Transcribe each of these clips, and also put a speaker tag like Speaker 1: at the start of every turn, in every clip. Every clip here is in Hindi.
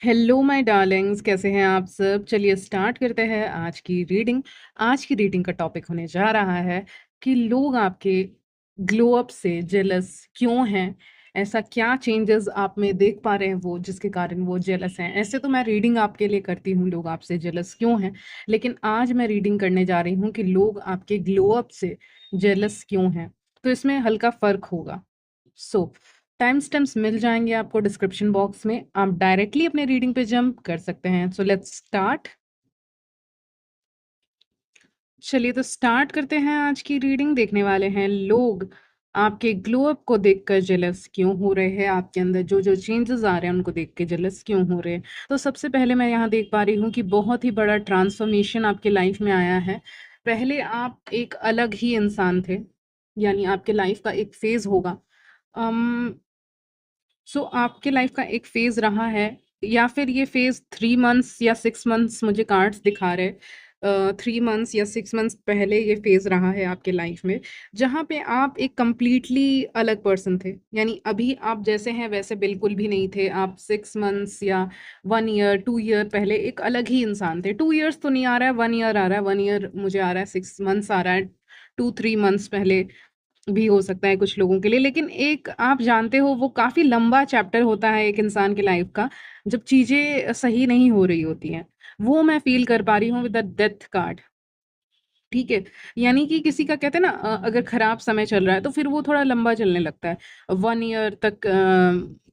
Speaker 1: हेलो माय डार्लिंग्स, कैसे हैं आप सब? चलिए स्टार्ट करते हैं आज की रीडिंग। आज की रीडिंग का टॉपिक होने जा रहा है कि लोग आपके ग्लो अप से जेलस क्यों हैं? ऐसा क्या चेंजेस आप में देख पा रहे हैं वो जिसके कारण वो जेलस हैं? ऐसे तो मैं रीडिंग आपके लिए करती हूँ लोग आपसे जेलस क्यों हैं, लेकिन आज मैं रीडिंग करने जा रही हूँ कि लोग आपके ग्लो अप से जेलस क्यों हैं। तो इसमें हल्का फर्क होगा। सो टाइम स्टैम्प्स मिल जाएंगे आपको डिस्क्रिप्शन बॉक्स में। आप डायरेक्टली अपने रीडिंग पे जंप कर सकते हैं। So let's start. चलिए तो स्टार्ट करते हैं आज की रीडिंग। देखने वाले हैं लोग आपके ग्लो अप को देखकर जेलस क्यों हो रहे हैं, आपके अंदर जो जो चेंजेस आ रहे हैं उनको देख के जेलस क्यों हो रहे हैं। तो सबसे पहले मैं यहाँ देख पा रही हूँ कि बहुत ही बड़ा ट्रांसफॉर्मेशन आपके लाइफ में आया है। पहले आप एक अलग ही इंसान थे, यानी आपके लाइफ का एक फेज होगा। सो आपके लाइफ का एक फेज रहा है, या फिर ये फेज 3 मंथ्स या 6 मंथ्स मुझे कार्ड्स दिखा रहे। 3 मंथ्स या 6 मंथ्स पहले ये फेज रहा है आपके लाइफ में, जहाँ पे आप एक कंप्लीटली अलग पर्सन थे। यानी अभी आप जैसे हैं वैसे बिल्कुल भी नहीं थे। आप 6 मंथ्स या 1 ईयर 2 ईयर पहले एक अलग ही इंसान थे। 2 ईयर्स तो नहीं आ रहा है, 1 ईयर आ रहा है। 1 ईयर मुझे आ रहा है, 6 मंथ्स आ रहा है। 2-3 मंथ्स पहले भी हो सकता है कुछ लोगों के लिए, लेकिन एक आप जानते हो वो काफ़ी लंबा चैप्टर होता है एक इंसान की लाइफ का, जब चीज़ें सही नहीं हो रही होती हैं। वो मैं फ़ील कर पा रही हूँ विद द डेथ कार्ड। ठीक है? यानी कि किसी का कहते हैं ना, अगर खराब समय चल रहा है तो फिर वो थोड़ा लंबा चलने लगता है। 1 ईयर तक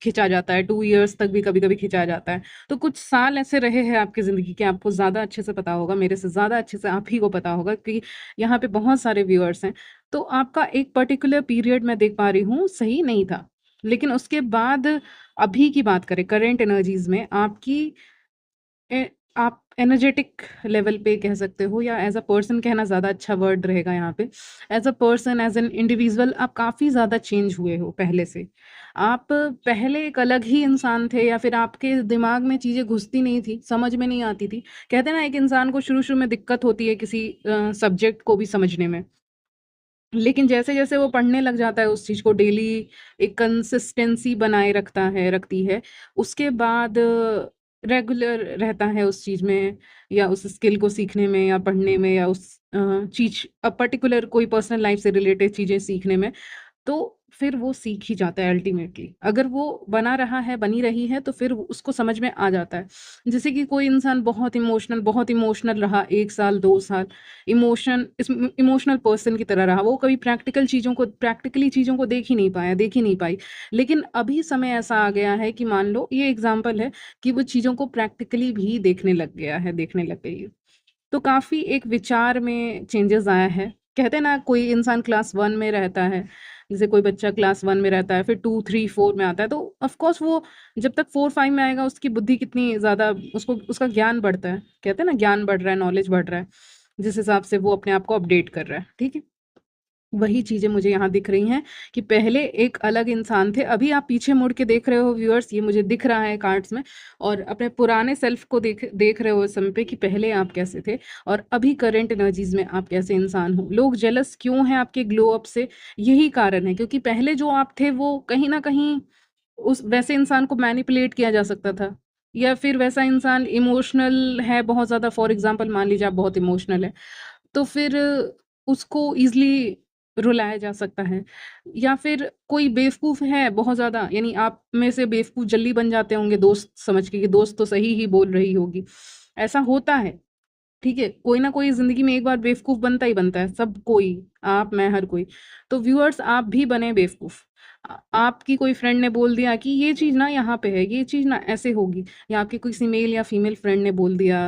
Speaker 1: खिंचा जाता है, 2 इयर्स तक भी कभी-कभी खिंचा जाता है। तो कुछ साल ऐसे रहे हैं आपकी ज़िंदगी के, आपको ज़्यादा अच्छे से पता होगा, मेरे से ज़्यादा अच्छे से आप ही को पता होगा कि यहाँ पे बहुत सारे व्यूअर्स हैं। तो आपका एक पर्टिकुलर पीरियड मैं देख पा रही हूँ सही नहीं था। लेकिन उसके बाद अभी की बात करें करंट एनर्जीज़ में आपकी ए, आप एनर्जेटिक लेवल पे कह सकते हो, या एज अ पर्सन कहना ज़्यादा अच्छा वर्ड रहेगा यहाँ पे। As a person, as an individual आप काफ़ी ज़्यादा चेंज हुए हो पहले से। आप पहले एक अलग ही इंसान थे, या फिर आपके दिमाग में चीज़ें घुसती नहीं थी, समझ में नहीं आती थी। कहते हैं ना, एक इंसान को शुरू शुरू में दिक्कत होती है किसी सब्जेक्ट को भी समझने में, लेकिन जैसे-जैसे वो पढ़ने लग जाता है उस चीज़ को डेली, एक कंसिस्टेंसी बनाए रखती है, उसके बाद रेगुलर रहता है उस चीज़ में, या उस स्किल को सीखने में या पढ़ने में, या उस चीज़ पर्टिकुलर कोई पर्सनल लाइफ़ से रिलेटेड चीज़ें सीखने में। तो फिर वो सीख ही जाता है अल्टीमेटली। अगर वो बना रहा है, बनी रही है, तो फिर उसको समझ में आ जाता है। जैसे कि कोई इंसान बहुत इमोशनल रहा 1 साल, 2 साल, इमोशनल पर्सन की तरह रहा। वो कभी प्रैक्टिकली चीज़ों को देख ही नहीं पाया, देख ही नहीं पाई। लेकिन अभी समय ऐसा आ गया है कि मान लो ये एग्ज़ाम्पल है कि वो चीज़ों को प्रैक्टिकली भी देखने लग गया है, देखने लग गई है। तो काफ़ी एक विचार में चेंजेस आया है। कहते हैं ना, कोई इंसान क्लास 1 में रहता है, जैसे कोई बच्चा क्लास 1 में रहता है, फिर 2, 3, 4 में आता है, तो ऑफ़ कोर्स वो जब तक 4, 5 में आएगा उसकी बुद्धि कितनी ज़्यादा, उसको उसका ज्ञान बढ़ता है। कहते हैं ना, ज्ञान बढ़ रहा है, नॉलेज बढ़ रहा है, जिस हिसाब से वो अपने आप को अपडेट कर रहा है, ठीक है? वही चीज़ें मुझे यहाँ दिख रही हैं कि पहले एक अलग इंसान थे, अभी आप पीछे मुड़ के देख रहे हो व्यूअर्स, ये मुझे दिख रहा है कार्ड्स में, और अपने पुराने सेल्फ को देख देख रहे हो इस समय पे कि पहले आप कैसे थे और अभी करंट एनर्जीज़ में आप कैसे इंसान हो। लोग जेलस क्यों हैं आपके ग्लो अप से? यही कारण है, क्योंकि पहले जो आप थे वो कहीं न कहीं उस वैसे इंसान को मैनिपुलेट किया जा सकता था, या फिर वैसा इंसान इमोशनल है बहुत ज़्यादा। फॉर एग्ज़ाम्पल मान लीजिए आप बहुत इमोशनल हैं, तो फिर उसको ईज़िली रुलाया जा सकता है। या फिर कोई बेवकूफ़ है बहुत ज़्यादा, यानी आप में से बेवकूफ़ जल्दी बन जाते होंगे दोस्त समझ के कि दोस्त तो सही ही बोल रही होगी। ऐसा होता है, ठीक है? कोई ना कोई ज़िंदगी में एक बार बेवकूफ़ बनता ही बनता है, सब कोई, आप, मैं, हर कोई। तो व्यूअर्स, आप भी बने बेवकूफ़। आपकी कोई फ्रेंड ने बोल दिया कि ये चीज़ ना यहाँ पे है, ये चीज़ ना ऐसे होगी, या आपकी किसी मेल या फीमेल फ्रेंड ने बोल दिया,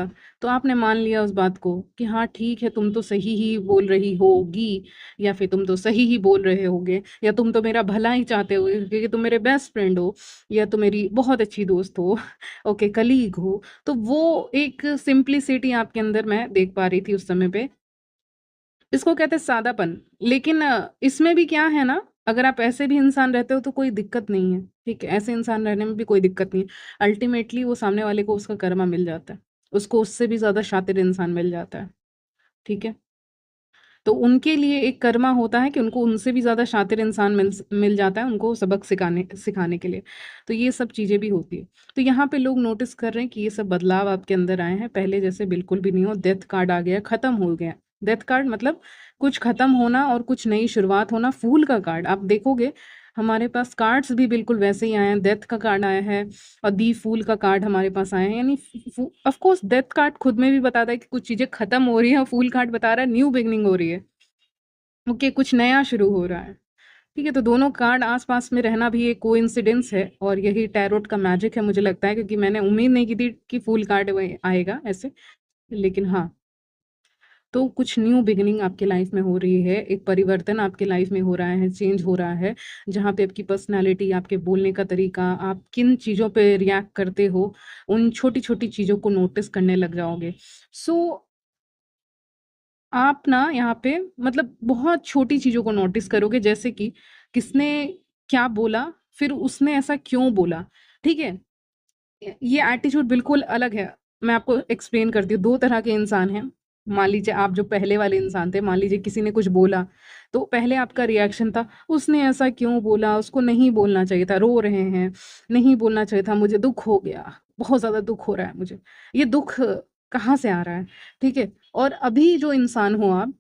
Speaker 1: तो आपने मान लिया उस बात को कि हाँ, ठीक है, तुम तो सही ही बोल रही होगी, या फिर तुम तो सही ही बोल रहे होगे, या तुम तो मेरा भला ही चाहते हो क्योंकि तुम मेरे बेस्ट फ्रेंड हो, या तुम मेरी बहुत अच्छी दोस्त हो, ओके, कलीग हो। तो वो एक सिंप्लिसिटी आपके अंदर मैं देख पा रही थी उस समय पे। इसको कहते हैं सादापन। लेकिन इसमें भी क्या है ना, अगर आप ऐसे भी इंसान रहते हो तो कोई दिक्कत नहीं है, ठीक है? ऐसे इंसान रहने में भी कोई दिक्कत नहीं है। अल्टीमेटली वो सामने वाले को उसका कर्मा मिल जाता है। उसको उससे भी ज़्यादा शातिर इंसान मिल जाता है, ठीक है? तो उनके लिए एक कर्मा होता है कि उनको उनसे भी ज़्यादा शातिर इंसान मिल जाता है उनको सबक सिखाने सिखाने के लिए। तो ये सब चीज़ें भी होती है। तो यहाँ पे लोग नोटिस कर रहे हैं कि ये सब बदलाव आपके अंदर आए हैं, पहले जैसे बिल्कुल भी नहीं हो, डेथ कार्ड आ गया, खत्म हो गया। डेथ कार्ड मतलब कुछ खत्म होना और कुछ नई शुरुआत होना, फूल का कार्ड आप देखोगे हमारे पास कार्ड्स भी बिल्कुल वैसे ही आए हैं, डेथ का कार्ड आया है और दी फूल का कार्ड हमारे पास आए हैं, यानी ऑफ कोर्स डेथ कार्ड खुद में भी बताता है कि कुछ चीज़ें खत्म हो रही है और फूल कार्ड बता रहा है न्यू बिगनिंग हो रही है, ओके कुछ नया शुरू हो रहा है। ठीक है, तो दोनों कार्ड आस-पास में रहना भी एक कोइंसिडेंस है और यही टैरोट का मैजिक है मुझे लगता है, क्योंकि मैंने उम्मीद नहीं की थी कि फूल कार्ड वही आएगा ऐसे। लेकिन हाँ, तो कुछ न्यू बिगिनिंग आपके लाइफ में हो रही है, एक परिवर्तन आपके लाइफ में हो रहा है, चेंज हो रहा है, जहाँ पे आपकी पर्सनैलिटी, आपके बोलने का तरीका, आप किन चीज़ों पे रिएक्ट करते हो, उन छोटी-छोटी चीज़ों को नोटिस करने लग जाओगे। सो आप ना यहाँ पे मतलब बहुत छोटी चीज़ों को नोटिस करोगे, जैसे कि किसने क्या बोला, फिर उसने ऐसा क्यों बोला, ठीक है? ये एटीट्यूड बिल्कुल अलग है। मैं आपको एक्सप्लेन करती हूँ, 2 तरह के इंसान हैं। मान लीजिए आप जो पहले वाले इंसान थे, मान लीजिए किसी ने कुछ बोला, तो पहले आपका रिएक्शन था, उसने ऐसा क्यों बोला, उसको नहीं बोलना चाहिए था, रो रहे हैं, नहीं बोलना चाहिए था, मुझे दुःख हो गया, बहुत ज़्यादा दुःख हो रहा है मुझे। ये दुःख कहाँ से आ रहा है, ठीक है? और अभी जो इंसान हो आप,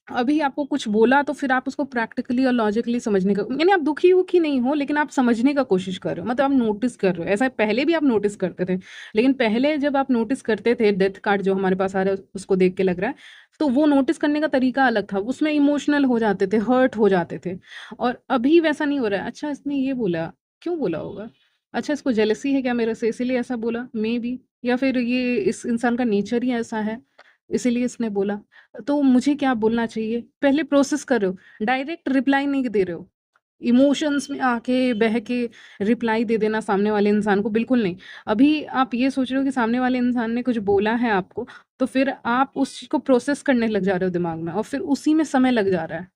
Speaker 1: अभी आपको कुछ बोला तो फिर आप उसको प्रैक्टिकली और लॉजिकली समझने का, यानी आप दुखी-वुखी नहीं हो, लेकिन आप समझने का कोशिश कर रहे हो, मतलब आप नोटिस कर रहे हो। ऐसा पहले भी आप नोटिस करते थे, लेकिन पहले जब आप नोटिस करते थे, डेथ कार्ड जो हमारे पास आ रहा है उसको देख के लग रहा है, तो वो नोटिस करने का तरीका अलग था, उसमें इमोशनल हो जाते थे, हर्ट हो जाते थे। और अभी वैसा नहीं हो रहा है, अच्छा इसने ये बोला, क्यों बोला होगा? अच्छा इसको जेलसी है क्या मेरे से इसीलिए ऐसा बोला? मेबी, या फिर ये इस इंसान का नेचर ही ऐसा है, इसीलिए इसने बोला। तो मुझे क्या बोलना चाहिए? पहले प्रोसेस कर रहे हो, डायरेक्ट रिप्लाई नहीं दे रहे हो। इमोशंस में आके बह के रिप्लाई दे देना सामने वाले इंसान को, बिल्कुल नहीं। अभी आप ये सोच रहे हो कि सामने वाले इंसान ने कुछ बोला है आपको, तो फिर आप उस चीज़ को प्रोसेस करने लग जा रहे हो दिमाग में और फिर उसी में समय लग जा रहा है।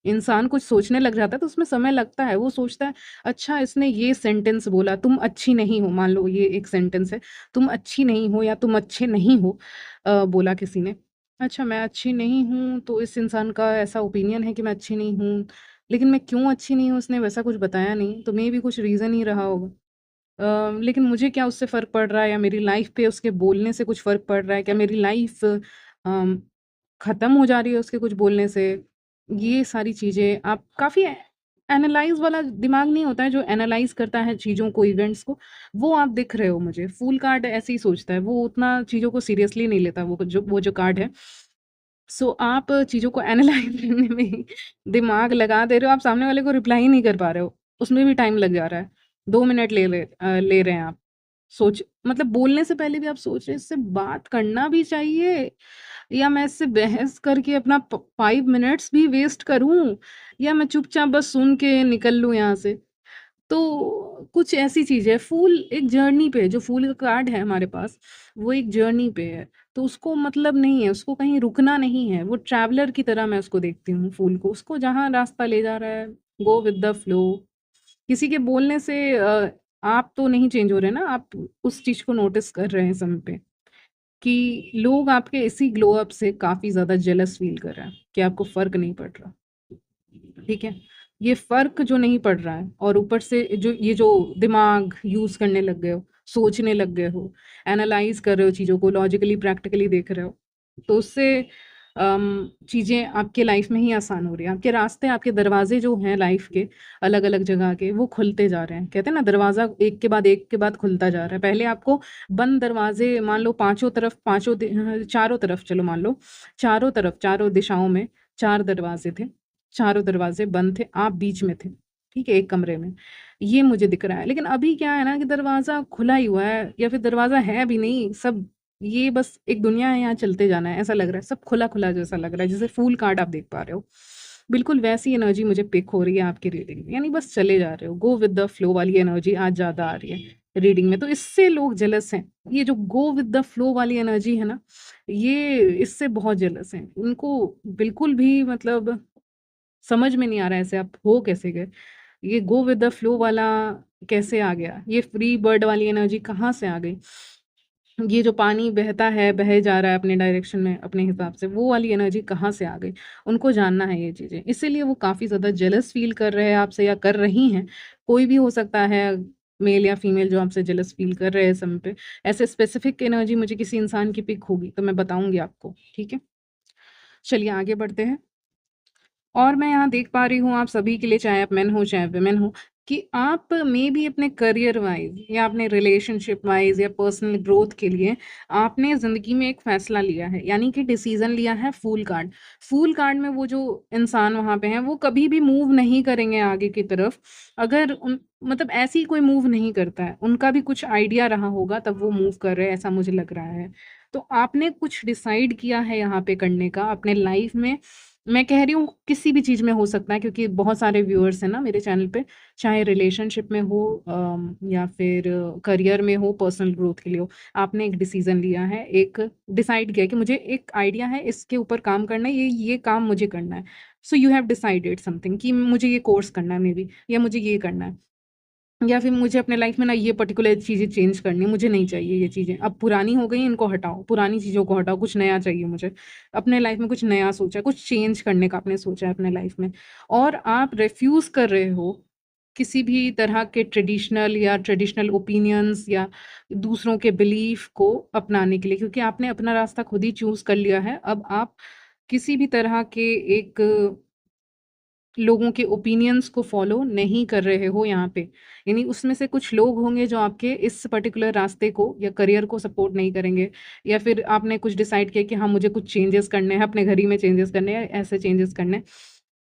Speaker 1: इंसान कुछ सोचने लग जाता है तो उसमें समय लगता है, वो सोचता है अच्छा इसने ये सेंटेंस बोला, तुम अच्छी नहीं हो, मान लो ये एक सेंटेंस है, तुम अच्छी नहीं हो या तुम अच्छे नहीं हो, बोला किसी ने। अच्छा मैं अच्छी नहीं हूँ, तो इस इंसान का ऐसा ओपिनियन है कि मैं अच्छी नहीं हूँ, लेकिन मैं क्यों अच्छी नहीं हूँ उसने वैसा कुछ बताया नहीं, तो मेबी कुछ रीज़न ही रहा होगा। लेकिन मुझे क्या उससे फ़र्क पड़ रहा है, या मेरी लाइफ़ पे उसके बोलने से कुछ फ़र्क पड़ रहा है क्या? मेरी लाइफ़ ख़त्म हो जा रही है उसके कुछ बोलने से? ये सारी चीज़ें आप काफ़ी एनालाइज़ वाला दिमाग नहीं होता है जो एनालाइज़ करता है चीज़ों को, इवेंट्स को, वो आप दिख रहे हो मुझे। फूल कार्ड ऐसे ही सोचता है, वो उतना चीज़ों को सीरियसली नहीं लेता, वो जो कार्ड है। सो आप चीज़ों को एनालाइज़ करने में ही दिमाग लगा दे रहे हो, आप सामने वाले को रिप्लाई ही नहीं कर पा रहे हो, उसमें भी टाइम लग जा रहा है। 2 मिनट ले रहे हैं आप। सोच मतलब बोलने से पहले भी आप सोच रहे हैं इससे बात करना भी चाहिए, या मैं इससे बहस करके अपना 5 मिनट्स भी वेस्ट करूँ, या मैं चुपचाप बस सुन के निकल लूँ यहाँ से। तो कुछ ऐसी चीज़ है, फूल एक जर्नी पे है, जो फूल का कार्ड है हमारे पास, वो एक जर्नी पे है, तो उसको मतलब नहीं है, उसको कहीं रुकना नहीं है, वो ट्रैवलर की तरह मैं उसको देखती हूँ फूल को, उसको जहाँ रास्ता ले जा रहा है, गो विद द फ्लो। किसी के बोलने से आप तो नहीं चेंज हो रहे ना, आप उस चीज़ को नोटिस कर रहे हैं समय पे, कि लोग आपके इसी ग्लो अप से काफ़ी ज़्यादा जेलस फ़ील कर रहे हैं, कि आपको फ़र्क नहीं पड़ रहा। ठीक है? ये फ़र्क जो नहीं पड़ रहा है और ऊपर से जो दिमाग यूज़ करने लग गए हो, सोचने लग गए हो, एनालाइज़ कर रहे हो चीज़ों को, लॉजिकली, प्रैक्टिकली देख रहे हो, तो उससे चीज़ें आपके लाइफ़ में ही आसान हो रही हैं। आपके रास्ते, आपके दरवाज़े जो हैं लाइफ़ के, अलग-अलग जगह के, वो खुलते जा रहे हैं। कहते हैं ना दरवाज़ा एक के बाद खुलता जा रहा है। पहले आपको बंद दरवाज़े मान लो पाँचों तरफ, चारों तरफ चलो मान लो, चारों तरफ, चारों दिशाओं में 4 दरवाज़े थे। चारों दरवाजे बंद थे, आप बीच में थे, ठीक है? एक कमरे में। ये मुझे दिख रहा है, लेकिन अभी क्या है ना कि दरवाज़ा खुला ही हुआ है, या फिर दरवाज़ा है भी नहीं, सब ये बस एक दुनिया है, यहाँ चलते जाना है, ऐसा लग रहा है। सब खुला-खुला जैसा लग रहा है, जैसे फूल कार्ड आप देख पा रहे हो। बिल्कुल वैसी एनर्जी मुझे पिक हो रही है आपकी रीडिंग में, यानी बस चले जा रहे हो, गो विद द फ्लो वाली एनर्जी आज ज़्यादा आ रही है रीडिंग में, तो इससे लोग जेलस हैं। ये जो गो विद द फ्लो वाली एनर्जी है ना, ये इससे बहुत जेलस हैं। उनको बिल्कुल भी मतलब समझ में नहीं आ रहा है ऐसे आप हो कैसे गए? ये गो विद द फ्लो वाला कैसे आ गया? ये फ्री बर्ड वाली एनर्जी कहाँ से आ गई? ये जो पानी बहता है, बहे जा रहा है अपने डायरेक्शन में अपने हिसाब से, वो वाली एनर्जी कहाँ से आ गई? उनको जानना है ये चीज़ें। इसीलिए वो काफ़ी ज़्यादा जेलस फ़ील कर रहे हैं आपसे या कर रही हैं। कोई भी हो सकता है, मेल या फीमेल जो आपसे जेलस फ़ील कर रहे हैं इस समय पे। ऐसे स्पेसिफ़िक एनर्जी मुझे किसी इंसान की पिक होगी तो मैं बताऊँगी आपको, ठीक है? चलिए आगे बढ़ते हैं। और मैं यहाँ देख पा रही हूँ आप सभी के लिए, चाहे आप मेन हो चाहे वुमेन हो, कि आप मे बी अपने करियर वाइज या अपने रिलेशनशिप वाइज या पर्सनल ग्रोथ के लिए आपने ज़िंदगी में एक फैसला लिया है, यानी कि डिसीजन लिया है। फूल कार्ड, फूल कार्ड में वो जो इंसान वहाँ पे हैं वो कभी भी मूव नहीं करेंगे आगे की तरफ। अगर उन मतलब ऐसे ही कोई मूव नहीं करता है, उनका भी कुछ आइडिया रहा होगा तब वो मूव कर रहे हैं, ऐसा मुझे लग रहा है। तो आपने कुछ डिसाइड किया है यहाँ पे करने का अपने लाइफ में। मैं कह रही हूँ किसी भी चीज़ में हो सकता है, क्योंकि बहुत सारे व्यूअर्स हैं ना मेरे चैनल पे, चाहे रिलेशनशिप में हो या फिर करियर में हो, पर्सनल ग्रोथ के लिए हो। आपने एक डिसीजन लिया है, एक डिसाइड किया है कि मुझे एक आइडिया है, इसके ऊपर काम करना है, ये काम मुझे करना है। So you have decided something कि मुझे ये कोर्स करना है मे बी, या मुझे ये करना है, या फिर मुझे अपने लाइफ में ना ये पर्टिकुलर चीज़ें चेंज करनी है, मुझे नहीं चाहिए ये चीज़ें, अब पुरानी हो गई, इनको हटाओ, पुरानी चीज़ों को हटाओ, कुछ नया चाहिए मुझे। अपने लाइफ में कुछ नया सोचा है, कुछ चेंज करने का आपने सोचा है अपने लाइफ में, और आप रिफ्यूज़ कर रहे हो किसी भी तरह के ट्रेडिशनल ओपिनियंस या दूसरों के बिलीफ को अपनाने के लिए, क्योंकि आपने अपना रास्ता खुद ही चूज़ कर लिया है। अब आप किसी भी तरह के एक लोगों के ओपिनियंस को फॉलो नहीं कर रहे हो यहाँ पे। यानी उसमें से कुछ लोग होंगे जो आपके इस पर्टिकुलर रास्ते को या करियर को सपोर्ट नहीं करेंगे, या फिर आपने कुछ डिसाइड किया कि हाँ, मुझे कुछ चेंजेस करने हैं, अपने घर ही में चेंजेस करने हैं, ऐसे चेंजेस करने हैं।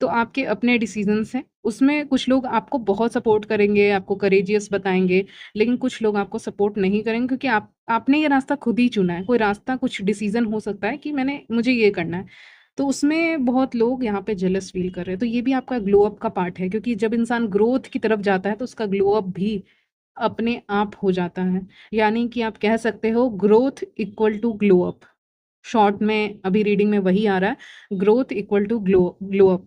Speaker 1: तो आपके अपने डिसीजंस हैं, उसमें कुछ लोग आपको बहुत सपोर्ट करेंगे, आपको करेजियस बताएँगे, लेकिन कुछ लोग आपको सपोर्ट नहीं करेंगे, क्योंकि आपने ये रास्ता खुद ही चुना है। कोई रास्ता, कुछ डिसीजन हो सकता है कि मुझे ये करना है। तो उसमें बहुत लोग यहाँ पे जेलस फील कर रहे हैं। तो ये भी आपका ग्लो अप का पार्ट है, क्योंकि जब इंसान ग्रोथ की तरफ जाता है तो उसका ग्लो अप भी अपने आप हो जाता है। यानी कि आप कह सकते हो growth equal to glow up. Short में अभी रीडिंग में वही आ रहा है, growth equal to glow glow up.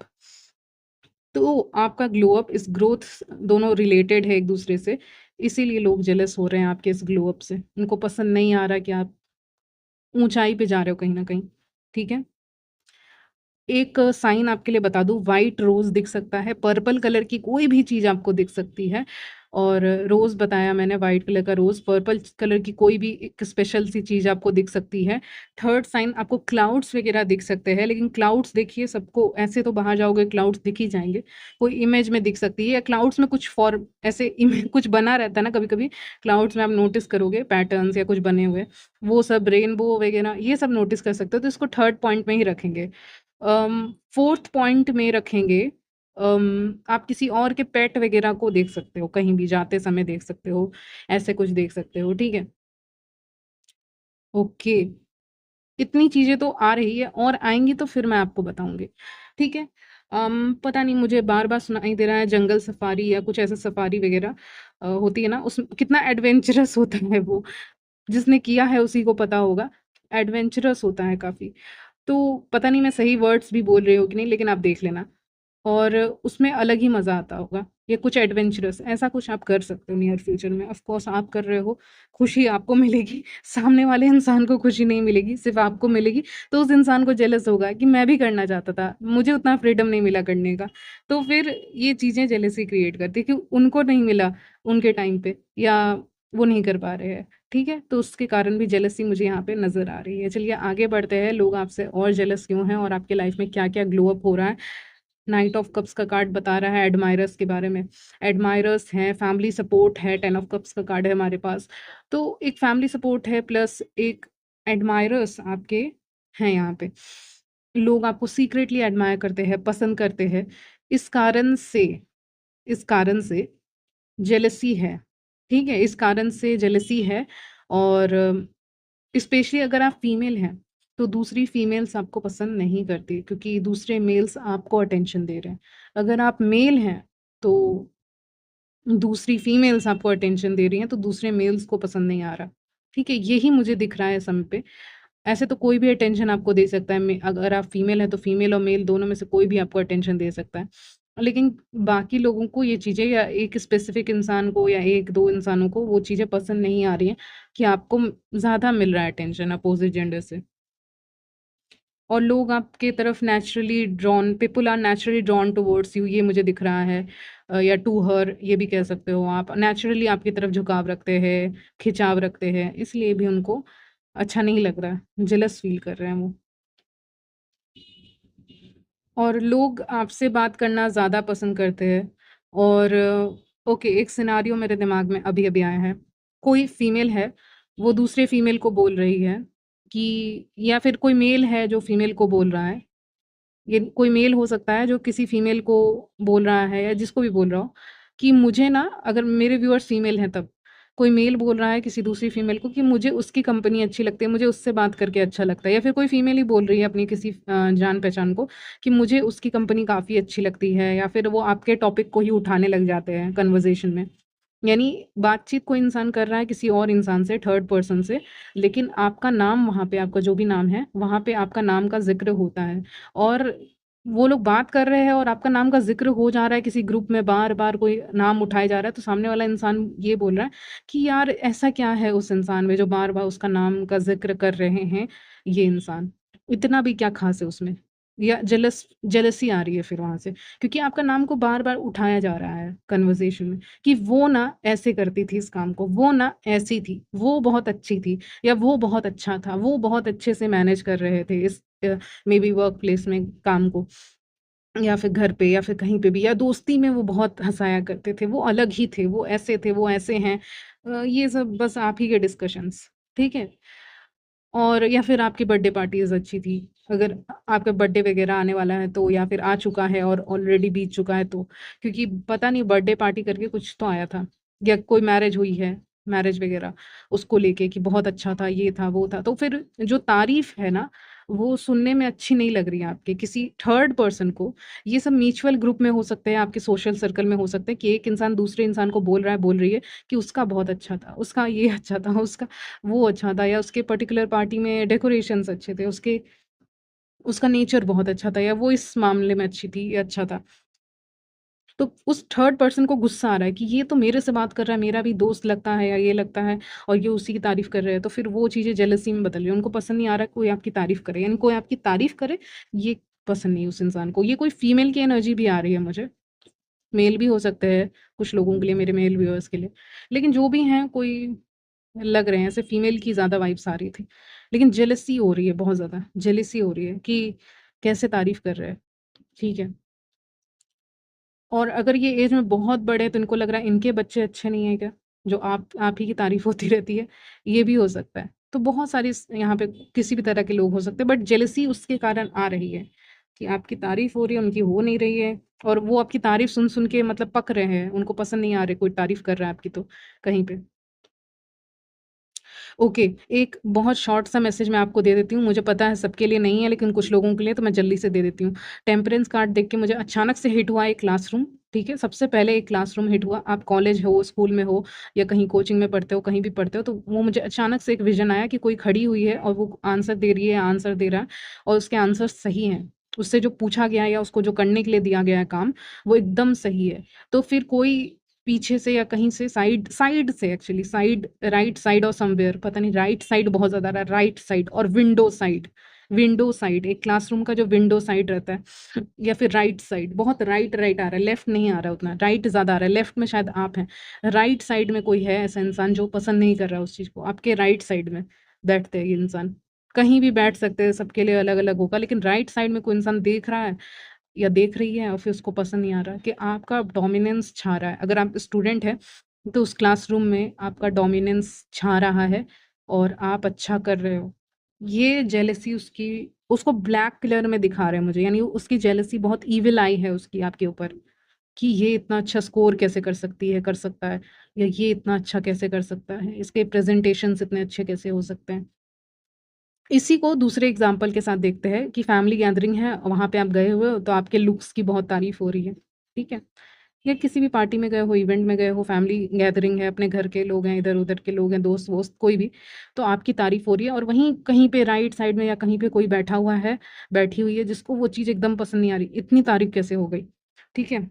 Speaker 1: तो आपका ग्लो अप, इस ग्रोथ, दोनों रिलेटेड है एक दूसरे से। इसीलिए लोग जेलस हो रहे हैं आपके इस ग्लो अप से। उनको पसंद नहीं आ रहा कि आप ऊँचाई पे जा रहे हो कहीं न कहीं। ठीक है? एक साइन आपके लिए बता दूँ, व्हाइट रोज़ दिख सकता है, पर्पल कलर की कोई भी चीज़ आपको दिख सकती है, और रोज़ बताया मैंने, व्हाइट कलर का रोज़, पर्पल कलर की कोई भी एक स्पेशल सी चीज़ आपको दिख सकती है। थर्ड साइन, आपको क्लाउड्स वग़ैरह दिख सकते हैं, लेकिन क्लाउड्स देखिए सबको, ऐसे तो बाहर जाओगे क्लाउड्स दिख ही जाएँगे। कोई इमेज में दिख सकती है, या क्लाउड्स में कुछ फॉर्म ऐसे इमे कुछ बना रहता है ना कभी-कभी, क्लाउड्स में आप नोटिस करोगे पैटर्न्स या कुछ बने हुए, वो सब रेनबो वग़ैरह ये सब नोटिस कर सकते हो, तो इसको थर्ड पॉइंट में ही रखेंगे। फोर्थ पॉइंट में रखेंगे, आप किसी और के पेट वगैरह को देख सकते हो, कहीं भी जाते समय देख सकते हो, ऐसे कुछ देख सकते हो, ठीक है? ओके, इतनी चीज़ें तो आ रही है, और आएँगी तो फिर मैं आपको बताऊँगी, ठीक है? पता नहीं, मुझे बार-बार सुनाई दे रहा है जंगल सफारी या कुछ ऐसा सफारी वगैरह होती है ना, उस कितना एडवेंचरस होता है वो, जिसने किया है उसी को पता होगा, एडवेंचरस होता है काफ़ी। तो पता नहीं मैं सही वर्ड्स भी बोल रही हूँ कि नहीं, लेकिन आप देख लेना, और उसमें अलग ही मज़ा आता होगा। ये कुछ एडवेंचरस, ऐसा कुछ आप कर सकते हो नियर फ्यूचर में। ऑफ़ कोर्स आप कर रहे हो, खुशी आपको मिलेगी, सामने वाले इंसान को खुशी नहीं मिलेगी, सिर्फ़ आपको मिलेगी। तो उस इंसान को जेलस होगा कि मैं भी करना चाहता था, मुझे उतना फ्रीडम नहीं मिला करने का। तो फिर ये चीज़ें जेलसी क्रिएट करती है कि उनको नहीं मिला उनके टाइम पे, या वो नहीं कर पा रहे हैं, ठीक है? तो उसके कारण भी जेलसी मुझे यहाँ पे नज़र आ रही है। चलिए आगे बढ़ते हैं, लोग आपसे और जेलस क्यों हैं और आपके लाइफ़ में क्या-क्या ग्लो अप हो रहा है। नाइट ऑफ कप्स का कार्ड बता रहा है एडमायरर्स के बारे में। एडमायरर्स हैं, फैमिली सपोर्ट है, 10 ऑफ कप्स का कार्ड है हमारे पास। तो एक फैमिली सपोर्ट है, प्लस एक एडमायरर्स आपके हैं यहाँ पे। लोग आपको सीक्रेटली एडमायर करते हैं, पसंद करते हैं। इस कारण से इस कारण से जेलसी है, ठीक है? इस कारण से जेलसी है, और स्पेशली अगर आप फीमेल हैं, तो दूसरी फीमेल्स आपको पसंद नहीं करती, क्योंकि दूसरे मेल्स आपको अटेंशन दे रहे हैं। अगर आप मेल हैं, तो दूसरी फीमेल्स आपको अटेंशन दे रही हैं, तो दूसरे मेल्स को पसंद नहीं आ रहा, ठीक है? यही मुझे दिख रहा है समय पे। ऐसे तो कोई भी अटेंशन आपको दे सकता है, अगर आप फीमेल हैं, तो फीमेल और मेल दोनों में से कोई भी आपको अटेंशन दे सकता है। लेकिन बाकी लोगों को ये चीज़ें या एक स्पेसिफ़िक इंसान को या 1-2 इंसानों को वो चीज़ें पसंद नहीं आ रही हैं कि आपको ज़्यादा मिल रहा है अटेंशन अपोज़िट जेंडर से। और लोग आपके तरफ naturally drawn people are naturally drawn towards you, ये मुझे दिख रहा है। या टू हर ये भी कह सकते हो आप। नेचुरली आपकी तरफ झुकाव रखते हैं, खिंचाव रखते हैं, इसलिए भी उनको अच्छा नहीं लग रहा है, जेलस फ़ील कर रहे हैं वो। और लोग आपसे बात करना ज़्यादा पसंद करते हैं। और ओके, एक सिनेरियो मेरे दिमाग में अभी-अभी आया है। कोई फीमेल है, वो दूसरे फीमेल को बोल रही है कि, या फिर कोई मेल है जो फीमेल को बोल रहा है, ये कोई मेल हो सकता है जो किसी फीमेल को बोल रहा है या जिसको भी बोल रहा हो कि मुझे ना, अगर मेरे व्यूअर्स फीमेल हैं तब, कोई मेल बोल रहा है किसी दूसरी फीमेल को कि मुझे उसकी कंपनी अच्छी लगती है, मुझे उससे बात करके अच्छा लगता है। या फिर कोई फीमेल ही बोल रही है अपनी किसी जान पहचान को कि मुझे उसकी कंपनी काफ़ी अच्छी लगती है, या फिर वो आपके टॉपिक को ही उठाने लग जाते हैं कन्वर्सेशन में। यानी बातचीत कोई इंसान कर रहा है किसी और इंसान से, थर्ड पर्सन से, लेकिन आपका नाम वहाँ पे, आपका जो भी नाम है, वहाँ पे आपका नाम का ज़िक्र होता है। और वो लोग बात कर रहे हैं और आपका नाम का ज़िक्र हो जा रहा है किसी ग्रुप में, बार-बार कोई नाम उठाया जा रहा है, तो सामने वाला इंसान ये बोल रहा है कि यार ऐसा क्या है उस इंसान में जो बार-बार उसका नाम का ज़िक्र कर रहे हैं ये इंसान? इतना भी क्या ख़ास है उसमें? या जेलसी आ रही है फिर वहाँ से, क्योंकि आपका नाम को बार-बार उठाया जा रहा है कन्वर्सेशन में। कि वो ना ऐसे करती थी इस काम को, वो ना ऐसी थी, वो बहुत अच्छी थी, या वो बहुत अच्छा था, वो बहुत अच्छे से मैनेज कर रहे थे इस मेबी वर्क प्लेस में काम को, या फिर घर पे या फिर कहीं पे भी, या दोस्ती में वो बहुत हँसाया करते थे, वो अलग ही थे, वो ऐसे थे, वो ऐसे हैं। ये सब बस आप ही के डिस्कशंस, ठीक है? और या फिर आपकी बर्थडे पार्टीज़ अच्छी थी। अगर आपका बर्थडे वग़ैरह आने वाला है तो, या फिर आ चुका है और ऑलरेडी बीत चुका है तो, क्योंकि पता नहीं बर्थडे पार्टी करके कुछ तो आया था, या कोई मैरिज हुई है, मैरिज वग़ैरह, उसको लेके कि बहुत अच्छा था, ये था, वो था। तो फिर जो तारीफ़ है ना, वो सुनने में अच्छी नहीं लग रही है आपके किसी थर्ड पर्सन को। ये सब म्यूचुअल ग्रुप में हो सकते हैं, आपके सोशल सर्कल में हो सकते हैं कि एक इंसान दूसरे इंसान को बोल रहा है, बोल रही है कि उसका बहुत अच्छा था, उसका ये अच्छा था, उसका वो अच्छा था, या उसके पर्टिकुलर पार्टी में डेकोरेशंस अच्छे थे, उसका नेचर बहुत अच्छा था, या वो इस मामले में अच्छी थी या अच्छा था। तो उस थर्ड पर्सन को गुस्सा आ रहा है कि ये तो मेरे से बात कर रहा है, मेरा भी दोस्त लगता है या ये लगता है, और ये उसी की तारीफ़ कर रहे हैं। तो फिर वो चीज़ें जेलसी में बदल रही है। उनको पसंद नहीं आ रहा कोई आपकी तारीफ़ करे, यानी कोई आपकी तारीफ़ करे, ये पसंद नहीं है उस इंसान को। ये कोई फीमेल की एनर्जी भी आ रही है मुझे। मेल भी हो सकते हैं कुछ लोगों के लिए, मेरे मेल व्यूअर्स के लिए। लेकिन जो भी हैं, कोई लग रहे हैं ऐसे फीमेल की ज़्यादा वाइब्स आ रही थी। लेकिन जेलसी हो रही है बहुत ज़्यादा, जेलसी हो रही है कि कैसे तारीफ़ कर रहे हैं, ठीक है। और अगर ये ऐज में बहुत बड़े हैं तो इनको लग रहा है इनके बच्चे अच्छे नहीं हैं क्या? जो आप ही की तारीफ़ होती रहती है, ये भी हो सकता है। तो बहुत सारी यहाँ पे किसी भी तरह के लोग हो सकते हैं, बट जेलसी उसके कारण आ रही है कि आपकी तारीफ़ हो रही है, उनकी हो नहीं रही है, और वो आपकी तारीफ़ सुन-सुन के मतलब पक रहे हैं, उनको पसंद नहीं आ रही कोई तारीफ़ कर रहा है आपकी तो कहीं पे। ओके, एक बहुत शॉर्ट सा मैसेज मैं आपको दे देती हूँ, मुझे पता है सबके लिए नहीं है, लेकिन कुछ लोगों के लिए तो मैं जल्दी से दे देती हूँ। टेम्परेंस कार्ड देख के मुझे अचानक से हिट हुआ एक क्लासरूम, ठीक है? सबसे पहले एक क्लासरूम हिट हुआ, आप कॉलेज हो, स्कूल में हो, या कहीं कोचिंग में पढ़ते हो, कहीं भी पढ़ते हो, तो वो मुझे अचानक से एक विज़न आया कि कोई खड़ी हुई है और वो आंसर दे रही है, आंसर दे रहा है, और उसके आंसर सही हैं। उससे जो पूछा गया है या उसको जो करने के लिए दिया गया है काम, वो एकदम सही है। तो फिर कोई पीछे से या कहीं से, साइड साइड से, एक्चुअली साइड, राइट साइड और समवेयर, पता नहीं, राइट साइड बहुत ज़्यादा आ रहा है, राइट साइड और विंडो साइड, एक क्लासरूम का जो विंडो साइड रहता है, या फिर राइट साइड, बहुत राइट राइट आ रहा है, लेफ्ट नहीं आ रहा है उतना, राइट ज़्यादा आ रहा है, लेफ्ट में शायद आप हैं। राइट साइड में कोई है ऐसा इंसान जो पसंद नहीं कर रहा है उस चीज़ को, आपके राइट साइड में बैठते हैं ये इंसान। कहीं भी बैठ सकते हैं, सबके लिए अलग-अलग होगा, लेकिन राइट साइड में कोई इंसान देख रहा है या देख रही है और फिर उसको पसंद नहीं आ रहा कि आपका डोमिनेंस छा रहा है। अगर आप स्टूडेंट हैं, तो उस क्लासरूम में आपका डोमिनेंस छा रहा है और आप अच्छा कर रहे हो। ये जेलसी उसकी, उसको ब्लैक कलर में दिखा रहे हैं मुझे, यानी उसकी जेलसी बहुत ईविल आई है उसकी आपके ऊपर, कि ये इतना अच्छा स्कोर कैसे कर सकती है, कर सकता है, या ये इतना अच्छा कैसे कर सकता है, इसके प्रेज़ेंटेशंस इतने अच्छे कैसे हो सकते हैं। इसी को दूसरे एग्ज़ाम्पल के साथ देखते हैं कि फैमिली गैदरिंग है, वहाँ पे आप गए हुए हो, तो आपके लुक्स की बहुत तारीफ़ हो रही है, ठीक है? या किसी भी पार्टी में गए हो, इवेंट में गए हो, फैमिली गैदरिंग है, अपने घर के लोग हैं, इधर-उधर के लोग हैं, दोस्त-वोस्त कोई भी, तो आपकी तारीफ़ हो रही है, और वहीं कहीं पे राइट साइड में या कहीं पे कोई बैठा हुआ है, बैठी हुई है, जिसको वो चीज़ एकदम पसंद नहीं आ रही, इतनी तारीफ़ कैसे हो गई? ठीक है?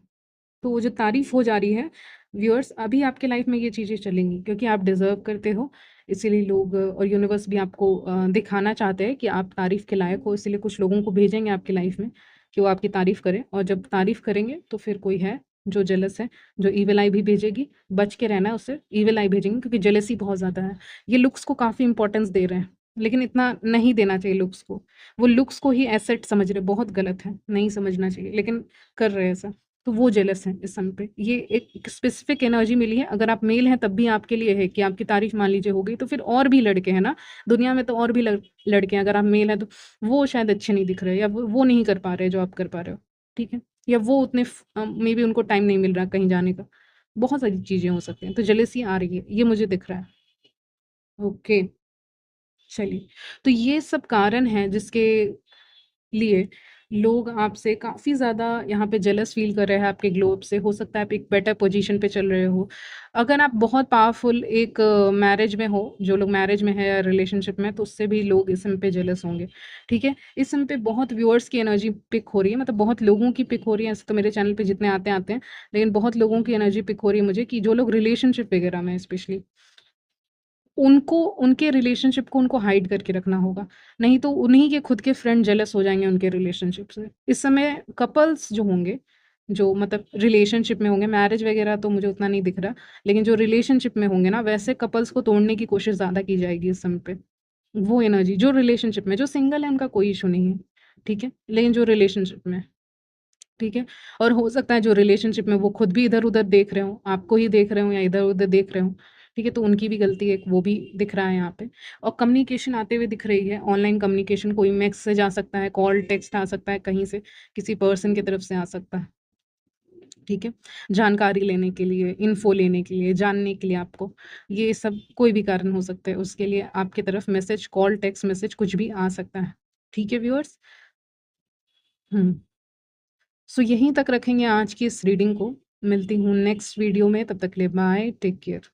Speaker 1: तो वो जो तारीफ़ हो जा रही है, व्यूअर्स अभी आपके लाइफ़ में ये चीज़ें चलेंगी क्योंकि आप डिज़र्व करते हो, इसीलिए लोग और यूनिवर्स भी आपको दिखाना चाहते हैं कि आप तारीफ़ के लायक हो, इसीलिए कुछ लोगों को भेजेंगे आपकी लाइफ़ में कि वो आपकी तारीफ़ करें और जब तारीफ़ करेंगे तो फिर कोई है जो जेलस है, जो ईविल आई भी भेजेगी, बच के रहना है उससे, ईविल आई भेजेंगे क्योंकि जेलसी बहुत ज़्यादा है। ये लुक्स को काफ़ी इम्पोर्टेंस दे रहे हैं, लेकिन इतना नहीं देना चाहिए लुक्स को। वो लुक्स को ही एसेट समझ रहे हैं, बहुत गलत है, नहीं समझना चाहिए, लेकिन कर रहे हैं ऐसा। तो वो जेलस हैं इस समय पे। ये एक स्पेसिफिक एनर्जी मिली है, अगर आप मेल हैं तब भी आपके लिए है कि आपकी तारीफ़ मान लीजिए हो गई, तो फिर और भी लड़के हैं ना, दुनिया में तो और भी लड़के हैं, अगर आप मेल हैं तो वो शायद अच्छे नहीं दिख रहे या वो नहीं कर पा रहे जो आप कर पा रहे हो, ठीक है? या वो उतने मेबी उनको टाइम नहीं मिल रहा कहीं जाने का। बहुत सारी चीज़ें हो सकती हैं, तो जेलसी आ रही है, ये मुझे दिख रहा है। ओके, चलिए। तो ये सब कारण हैं जिसके लिए लोग आपसे काफ़ी ज़्यादा यहाँ पे जेलस फ़ील कर रहे हैं आपके ग्लो अप से। हो सकता है आप एक बेटर पोज़ीशन पे चल रहे हो। अगर आप बहुत पावरफुल एक मैरिज में हो, जो लोग मैरिज में है या रिलेशनशिप में, तो उससे भी लोग इस समय पे जेलस होंगे, ठीक है? इस समय पे बहुत व्यूअर्स की एनर्जी पिक हो रही है, मतलब बहुत लोगों की पिक हो रही है, ऐसे तो मेरे चैनल पे जितने आते हैं, आते हैं। लेकिन बहुत लोगों की एनर्जी पिक हो रही है मुझे कि जो लोग रिलेशनशिप वगैरह में स्पेशली उनको उनके रिलेशनशिप को उनको हाइड करके रखना होगा, नहीं तो उन्हीं के खुद के फ्रेंड जेलस हो जाएँगे उनके रिलेशनशिप से। इस समय कपल्स जो होंगे, जो मतलब रिलेशनशिप में होंगे, मैरिज वगैरह तो मुझे उतना नहीं दिख रहा, लेकिन जो रिलेशनशिप में होंगे ना, वैसे कपल्स को तोड़ने की कोशिश ज़्यादा की जाएगी इस समय पे। वो एनर्जी जो रिलेशनशिप में, जो सिंगल है उनका कोई इश्यू नहीं है, ठीक है? लेकिन जो रिलेशनशिप में ठीक है? और हो सकता है जो रिलेशनशिप में वो खुद भी इधर-उधर देख रहे हों, आपको ही देख रहे हों या इधर-उधर देख रहे हों, ठीक है? तो उनकी भी गलती है, वो भी दिख रहा है यहाँ पे। और कम्युनिकेशन आते हुए दिख रही है, ऑनलाइन कम्युनिकेशन कोई मैसेज आ सकता है, कॉल, टेक्स्ट आ सकता है कहीं से, किसी पर्सन की तरफ से आ सकता है, ठीक है? जानकारी लेने के लिए, इन्फो लेने के लिए, जानने के लिए आपको, ये सब कोई भी कारण हो सकते हैं, उसके लिए आपकी तरफ मैसेज, कॉल, टेक्स्ट मैसेज कुछ भी आ सकता है, ठीक है व्यूअर्स? हुँ। सो यहीं तक रखेंगे आज की इस रीडिंग को। मिलती हूँ नेक्स्ट वीडियो में, तब तक के लिए बाय, टेक केयर।